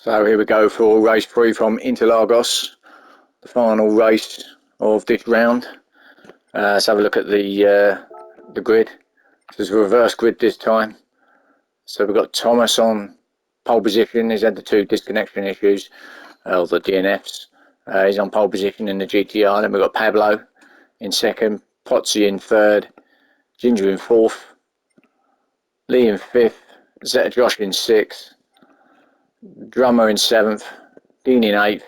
So here we go for race 3 from Interlagos, the final race of this round. Let's have a look at the grid. This is a reverse grid this time. So we've got Thomas on pole position. He's had the 2 disconnection issues, or the DNFs. He's on pole position in the GTR. Then we've got Pablo in second, Pozzi in third, Ginger in fourth, Lee in fifth, Zeta Josh in sixth, Drummer in seventh, Dean in eighth,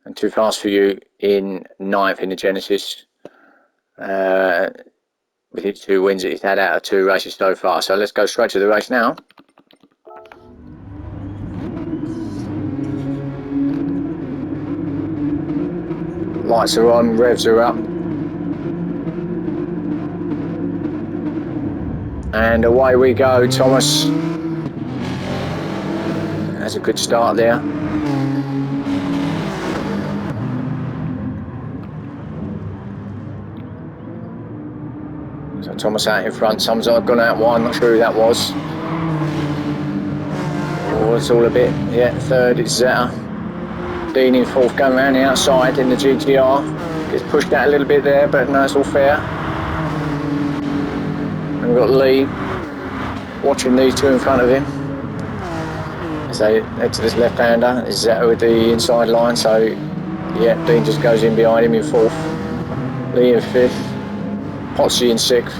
and Too Fast For You in ninth in the Genesis. With his 2 wins that he's had out of 2 races so far. So let's go straight to the race now. Lights are on, revs are up. And away we go. Thomas has a good start there. So Thomas out in front. Some's gone out wide, not sure who that was. Oh, it's all a bit, yeah, third it's Zeta. Dean in fourth, going around the outside in the GTR. Gets pushed out a little bit there, but no, it's all fair. And we've got Lee watching these 2 in front of him. As they head to this left-hander, it's Zeta with the inside line, so yeah, Dean just goes in behind him in fourth. Lee in fifth, Pozzi in sixth,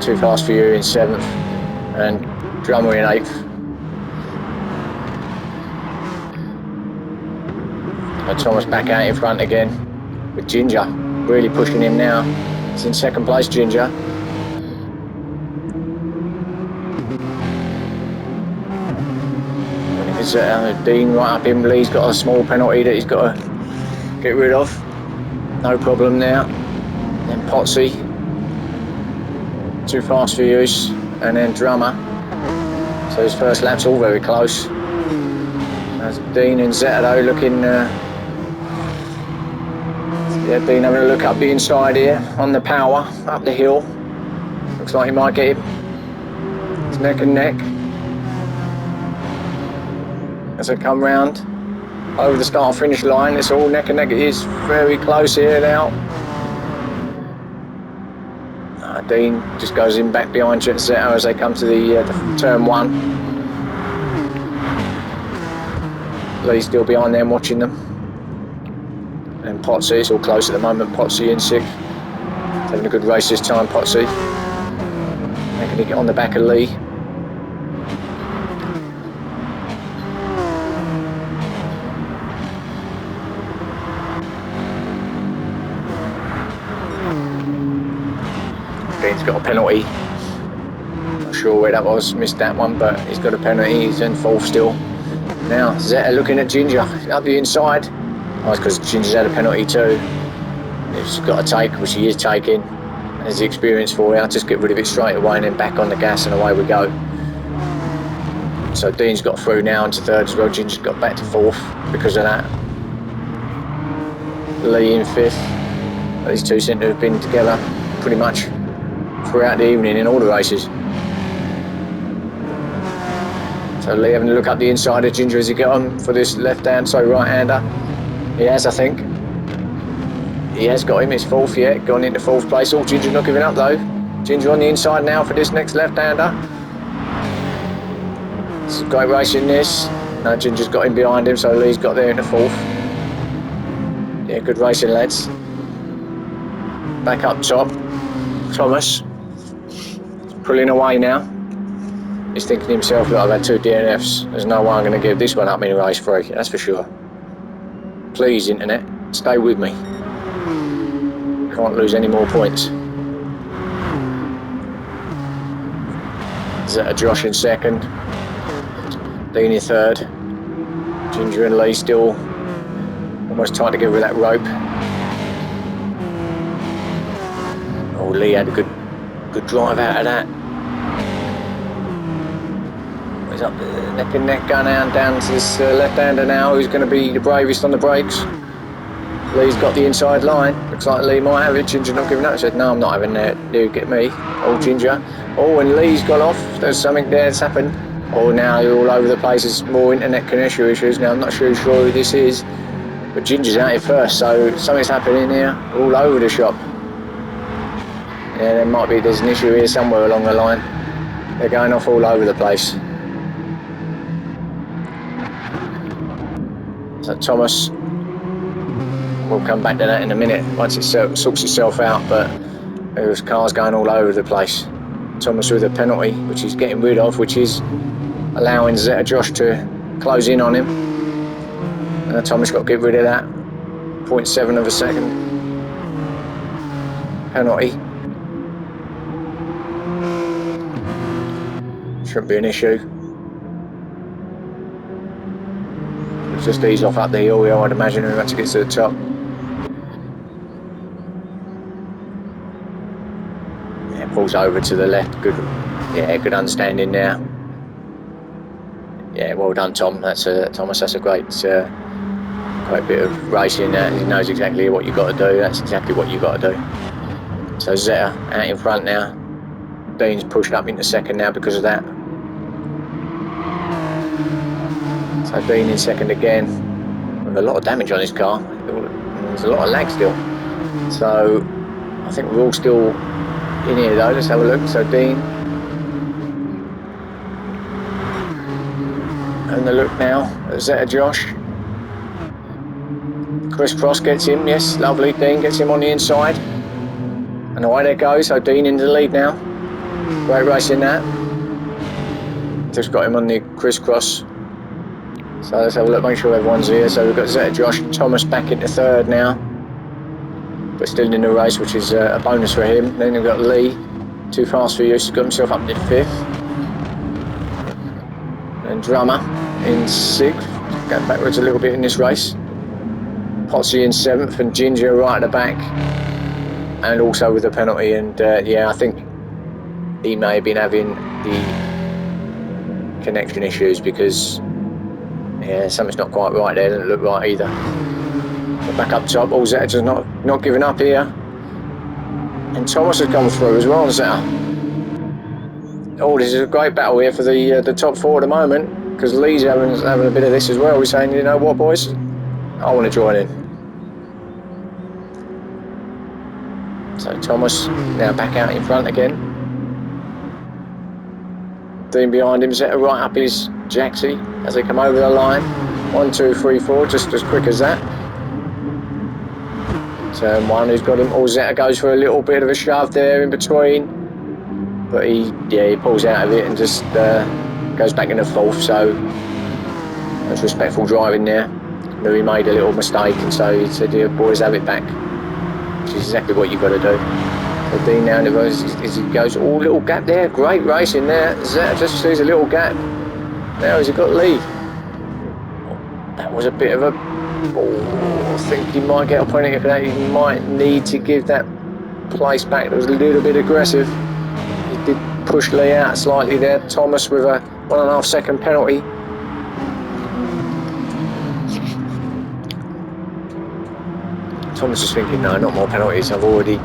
Too Fast For You in seventh, and Drummer in eighth. And Thomas back out in front again with Ginger really pushing him now. He's in second place, Ginger. It's Dean right up him. Lee's got a small penalty that he's got to get rid of. No problem there. Then Pozzi, Too Fast For You, and then Drummer. So his first lap's all very close. There's Dean and Zeta though looking. Yeah, Dean having a look up the inside here on the power up the hill. Looks like he might get him. It's neck and neck as they come round over the start finish line. It's all neck and neck. It is very close here now. Dean just goes in back behind Zeta as they come to the turn 1. Lee's still behind them watching them. And Pozzi, it's all close at the moment. Pozzi in 6th. Having a good race this time, Pozzi. Making it get on the back of Lee. Dean's got a penalty. Not sure where that was, missed that one, but he's got a penalty. He's in 4th still. Now, Zeta looking at Ginger up the inside. Oh, it's because Ginger's had a penalty too. He's got to take, which he is taking. There's the experience for you. I'll just get rid of it straight away and then back on the gas and away we go. So Dean's got through now into 3rd as well. Ginger's got back to 4th because of that. Lee in 5th. These 2 seem to have been together pretty much throughout the evening in all the races. So Lee having a look up the inside of Ginger as he got on for this left-hand, so right-hander. He has, I think. He has got him. It's 4th yet. Gone into 4th place. Oh, Ginger not giving up though. Ginger on the inside now for this next left-hander. It's a great race in this. No, Ginger's got him behind him, so Lee's got there into 4th. Yeah, good racing, lads. Back up top. Thomas. Pulling away now. He's thinking to himself, look, I've had 2 DNFs. There's no way I'm going to give this one up in race 3. That's for sure. Please, internet, stay with me. Can't lose any more points. Zeta Josh in 2nd. Dean in 3rd. Ginger and Lee still almost tied together with that rope. Oh, Lee had a good drive out of that. He's up neck and neck going down to this left-hander now, who's going to be the bravest on the brakes. Lee's got the inside line. Looks like Lee might have it. Ginger not giving up. He said, no, I'm not having that. You get me. Oh, Ginger. Oh, and Lee's gone off. There's something there that's happened. Or now they're all over the place. There's more internet connection issues. Now I'm not sure who this is, but Ginger's out here first, so something's happening here all over the shop. Yeah, there's an issue here somewhere along the line. They're going off all over the place. So Thomas, we'll come back to that in a minute once it sorts itself out, but there's cars going all over the place. Thomas with a penalty, which he's getting rid of, which is allowing Zeta Josh to close in on him. And Thomas got to get rid of that. 0.7 of a second penalty. Shouldn't be an issue. Just ease off up the hill here, I'd imagine, we're about to get to the top. Yeah, pulls over to the left. Good, yeah, good understanding there. Yeah, well done, Tom. Thomas. That's a great bit of racing. He knows exactly what you've got to do. That's exactly what you've got to do. So Zeta out in front now. Dean's pushed up into second now because of that. So Dean in second again, with a lot of damage on his car. There's a lot of lag still. So I think we're all still in here though. Let's have a look. So Dean. And the look now at Zeta Josh. Chris Cross gets him, yes, lovely. Dean gets him on the inside. And away they go. So Dean into the lead now. Great racing that. Just got him on the crisscross. So let's have a look, make sure everyone's here. So we've got Zeta Josh, Thomas back into third now, but still in the race, which is a bonus for him. Then we've got Lee, too fast for you, he's got himself up to fifth. And Drummer in sixth, going backwards a little bit in this race. Potsy in seventh, and Ginger right at the back, and also with the penalty. And yeah, I think he may have been having the connection issues because yeah, something's not quite right there. Doesn't look right either. But back up top, all Zeta's not giving up here, and Thomas has gone through as well. Zeta. Oh, this is a great battle here for the top four at the moment, because Lee's having a bit of this as well. We're saying, you know what, boys, I want to join in. So Thomas now back out in front again. Dean behind him, Zeta right up his Jaxie as they come over the line. 1, 2, 3, 4, just as quick as that. Turn one, who's got him. All Zeta goes for a little bit of a shove there in between, but he pulls out of it and just goes back in the fourth. So that's respectful driving there. Knew he made a little mistake, and so he said, "Yeah, boys, have it back," which is exactly what you've got to do. So Dean now as he goes, oh, little gap there, great racing there. Zeta just sees a little gap. Now has he got lead? That was a bit of a, I think he might get a penalty for that. He might need to give that place back. That was a little bit aggressive. He did push Lee out slightly there. Thomas with a 1.5 second penalty. Thomas is thinking, no, not more penalties. I've already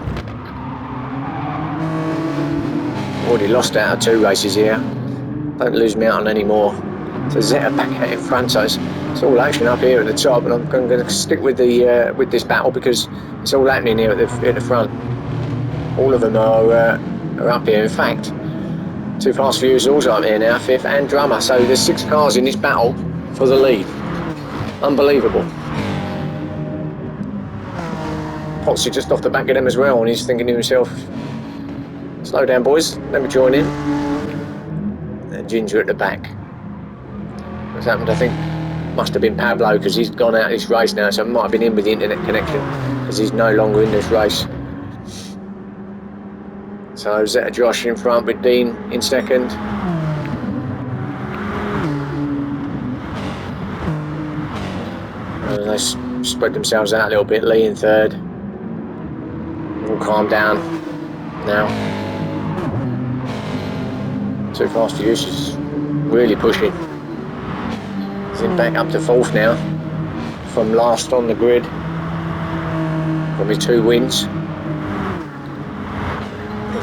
lost out of 2 races here. Don't lose me out on any more. So Zeta back out in front, so it's all action up here at the top, and I'm going to stick with this battle because it's all happening here at the front. All of them are up here. In fact, Too Fast for You is also up here now, 5th, and Drummer. So there's 6 cars in this battle for the lead. Unbelievable. Potsy just off the back of them as well, and he's thinking to himself, slow down, boys, let me join in. And Ginger at the back. What's happened, I think, must have been Pablo, because he's gone out of this race now, so it might have been in with the internet connection, because he's no longer in this race. So Zeta Josh in front with Dean in second. And they spread themselves out a little bit. Lee in third. All calm down now. Too Fast for You, she's really pushing. He's in back up to 4th now, from last on the grid, from his 2 wins. He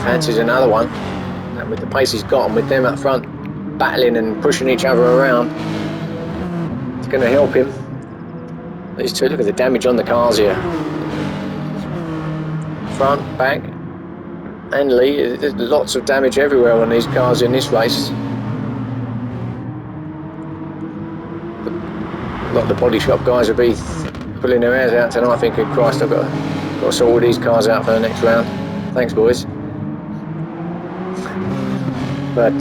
fancies another one, and with the pace he's got and with them up front, battling and pushing each other around. It's going to help him. These two, look at the damage on the cars here. Front, back, and Lee. There's lots of damage everywhere on these cars in this race. A lot of the body shop guys will be pulling their hairs out tonight thinking, Christ, I've got to sort all these cars out for the next round. Thanks, boys. But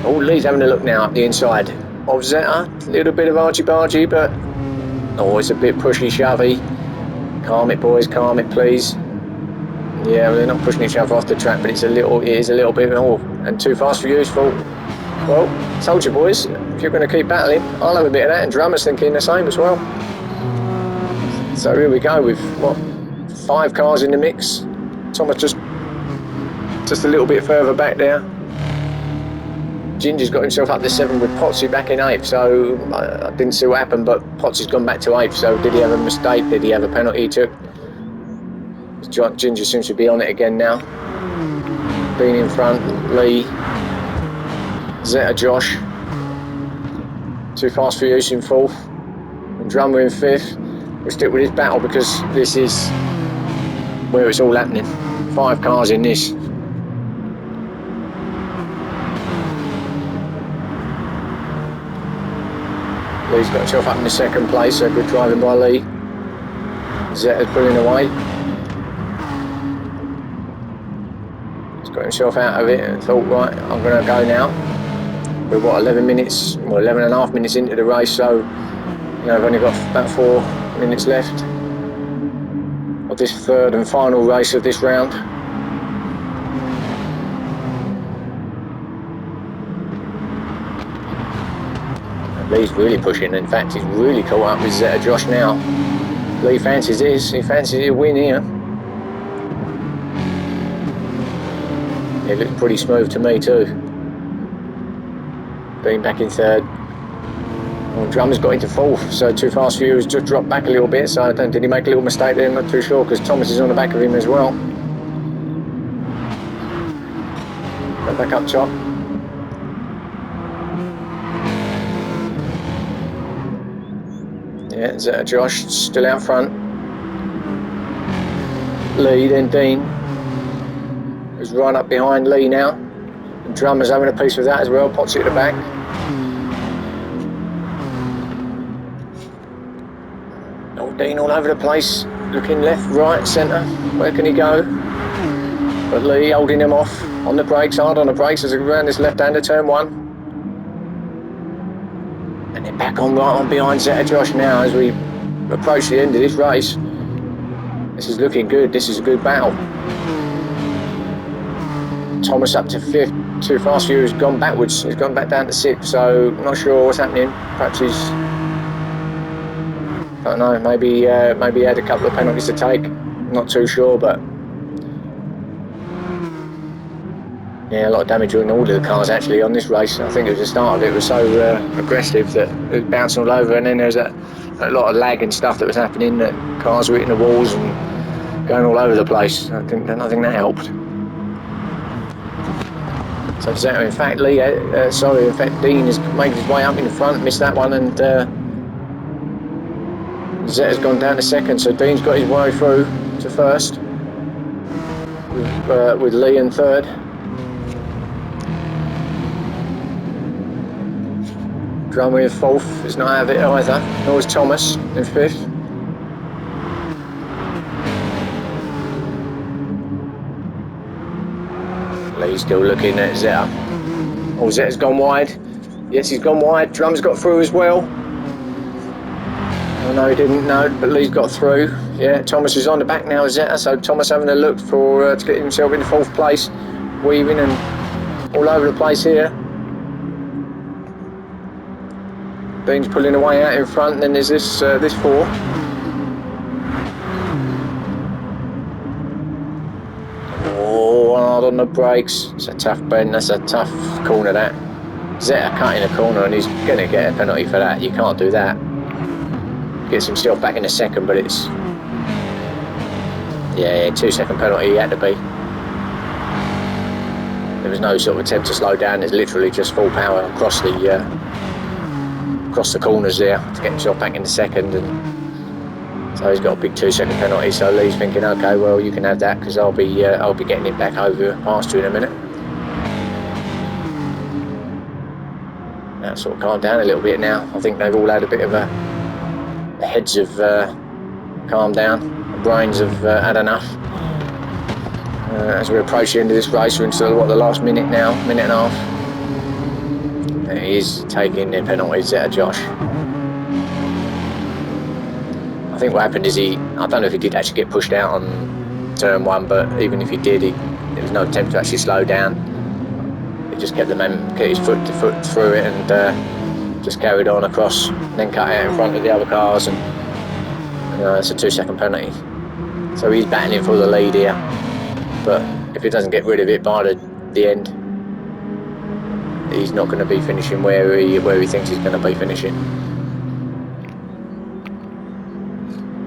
Lee's having a look now up the inside of Zeta. A little bit of argy-bargy, but it's a bit pushy-shovey. Calm it, boys, calm it, please. Yeah, well, they're not pushing each other off the track, but it is a little bit, and too fast for you, fault. Well, told you, boys, if you're going to keep battling, I'll have a bit of that, and Drummer's thinking the same as well. So here we go with, 5 cars in the mix. Thomas just a little bit further back there. Ginger's got himself up to 7 with Potsy back in 8th, so I didn't see what happened, but Potsy's gone back to 8th, so did he have a mistake? Did he have a penalty he took? Ginger seems to be on it again now. Being in front, Lee, Zeta, Josh. Too fast for use in 4th, and Drummer in 5th. We'll stick with this battle because this is where it's all happening. 5 cars in this. Lee's got himself up in the 2nd place, so good driving by Lee. Zeta's pulling away. He's got himself out of it and thought, right, I'm going to go now. We're 11 minutes, 11 and a half minutes into the race, so I've only got about 4 minutes left of this 3rd and final race of this round. Lee's really pushing. In fact, he's really caught up with Zeta Josh now. Lee fancies this. He fancies a win here. It looks pretty smooth to me too. Being back in 3rd. Well, Drummer's got into 4th, so Too Fast for You has just dropped back a little bit, so did he make a little mistake there? I'm not too sure, because Thomas is on the back of him as well. Go back up top. Yeah, Zeta Josh still out front. Lee, then Dean, who's right up behind Lee now. And Drummer's having a piece with that as well, Potsy at the back. Dean all over the place, looking left, right, centre. Where can he go? But Lee holding him off on the brakes, hard on the brakes as we go around this left-hander turn 1. And then back on right on behind Zeta Josh now as we approach the end of this race. This is looking good, this is a good battle. Thomas up to 5th, Too Fast for You has gone backwards, he's gone back down to 6th, so not sure what's happening. Perhaps he's, I don't know, maybe he had a couple of penalties to take, not too sure, but yeah, a lot of damage on all of the cars actually on this race. I think at the start of it was so aggressive that it was bouncing all over, and then there was a lot of lag and stuff that was happening, that cars were hitting the walls and going all over the place. I think that helped. So Zeta, in fact, Dean has made his way up in the front, missed that one, and Zeta's gone down to 2nd, so Dean's got his way through to 1st, with Lee in 3rd. Drummer in 4th is not out of it either, nor is Thomas in 5th. Lee's still looking at Zeta. Oh, Zeta's gone wide. Yes, he's gone wide. Drum's got through as well. Oh no, he didn't, no, but Lee's got through. Yeah, Thomas is on the back now of Zeta, so Thomas having a look for to get himself in 4th place, weaving and all over the place here. Dean's pulling away out in front, and then there's this 4. Oh, hard on the brakes. It's a tough bend, that's a tough corner that. Zeta cutting a corner and he's going to get a penalty for that. You can't do that. Gets himself back in a 2nd, but it's... Yeah, 2-second penalty he had to be. there was no sort of attempt to slow down. It's literally just full power across the corners there to get himself back into second, and so he's got a big 2-second penalty. So Lee's thinking, okay, well, you can have that because I'll be getting it back over past you in a minute. Now sort of calmed down a little bit now. I think they've all had a bit of the heads have calmed down, the brains have had enough. As we approach the end of this race, we're into the last minute now, minute and a half. And he is taking the penalties there, Josh. I think what happened is I don't know if he did actually get pushed out on turn 1, but even if he did, there was no attempt to actually slow down. He just kept his foot through it and just carried on across, and then cut out in front of the other cars, and it's a 2-second penalty. So he's battling for the lead here, but if he doesn't get rid of it by the end, he's not going to be finishing where he thinks he's going to be finishing.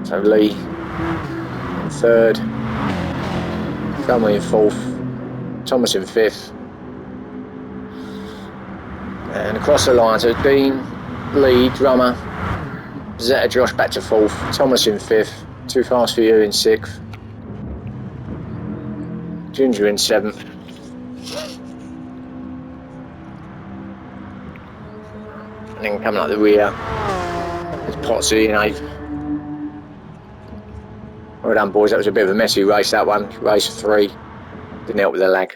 So Lee in third, Drummer in fourth, Thomas in fifth, and across the line, so Dean, Lee, Drummer, Zeta Josh back to fourth, Thomas in fifth, Too Fast For You in sixth, Ginger in seventh, and then coming up the rear is Potsy in eighth. Well done, boys. That was a bit of a messy race, that one. Race 3. Didn't help with the lag.